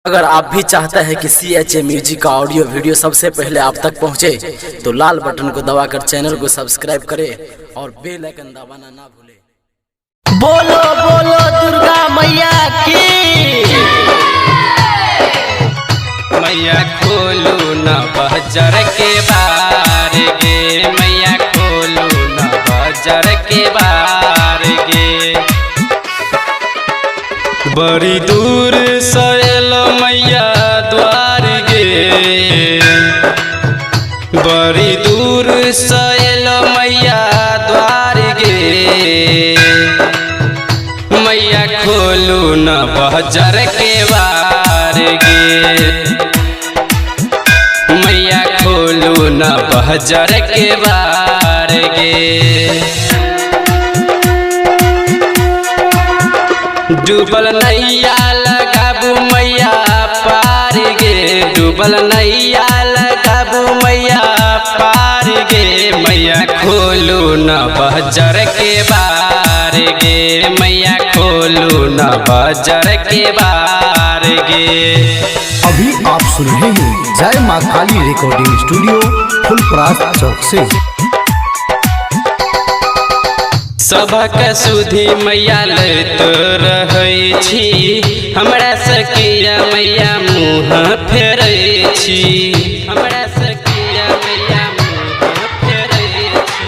अगर आप भी चाहते हैं कि CHA म्यूजिक का ऑडियो वीडियो सबसे पहले आप तक पहुंचे, तो लाल बटन को दबाकर चैनल को सब्सक्राइब करें और बेल आइकन दबाना ना भूलें। बोलो बोलो दुर्गा मैया की। मैया खोलू न बजर के बार गे, मैया खोलू न बजर के बार गे। बड़ी दूर सयल मैया द्वार गे, बड़ी दूर सयल मैया द्वार गे। मैया खोलू न बजर के बार गे, मैया खोलू न बजर के बार गे। डूबल नैया लगाबू मैया पार गे, डूबल नैया लगाबू मैया पार गे। मैया खोलू न बजर के बार गे, मैया खोलू न बजर के बार गे। अभी आप सुन रहे हैं जय माँ काली रिकॉर्डिंग स्टूडियो फुलपरास चौक से। सबक सुधी मैया लैत रहै छी, हमरा सकिया मैया मुँह फेरै छी, हमरा सकिया मैया मुँह फेरै छी।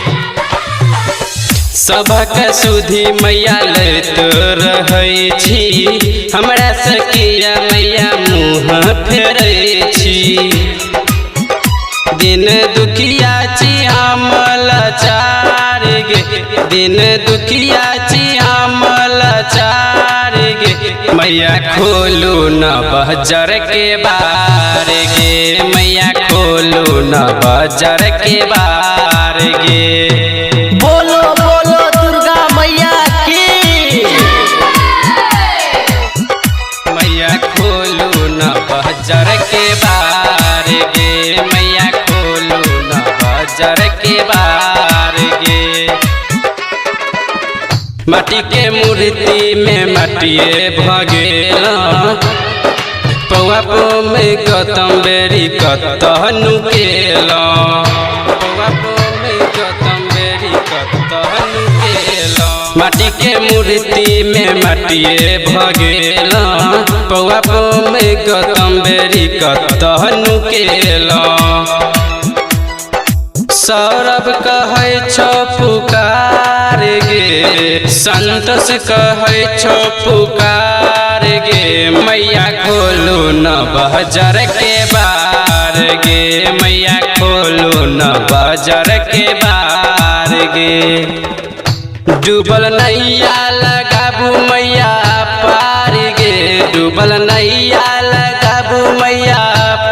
सबक सुधी मैया लैत रहै छी, हमरा सकिया मैया मुँह फेरै छी। दिन दुखिया छी हम लाचार गे, दिन दुखिया छी हम लाचार गे। मैया खोलू न बजर के बार गे, मैया खोलू न बजर के बार गे। बोलो बोलो दुर्गा मैया की। मैया खोलू न बजर के बार गे, मैया खोलू न बजर के बार गे। माटी के मूर्ति में माटिए भगेला, पौआ पो में गौतम बेरी कतहनु केला, पौआ पो में गौतम बेरी कतहनु केला। माटी के मूर्ति में माटिए भगेला, पौआ पो में गौतम बेरी कतहनु केला। सौरभ कहै छो पुकार गे, संतोष कहै छो पुकार गे। मैया खोलू न बजर के बार गे, मैया खोलू न बजर के बार गे। डूबल नैया लगाबू मैया पार गे, डूबल नैया लगाबू मैया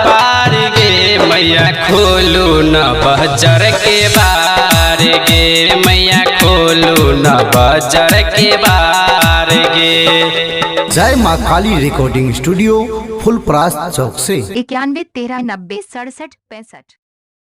पार गे। मैया खोलू न बजर के बार गे, मैया खोलू न बजर के बार गे। जय माँ काली रिकॉर्डिंग स्टूडियो फुलपरास चौक से। 91 13 90 67 65।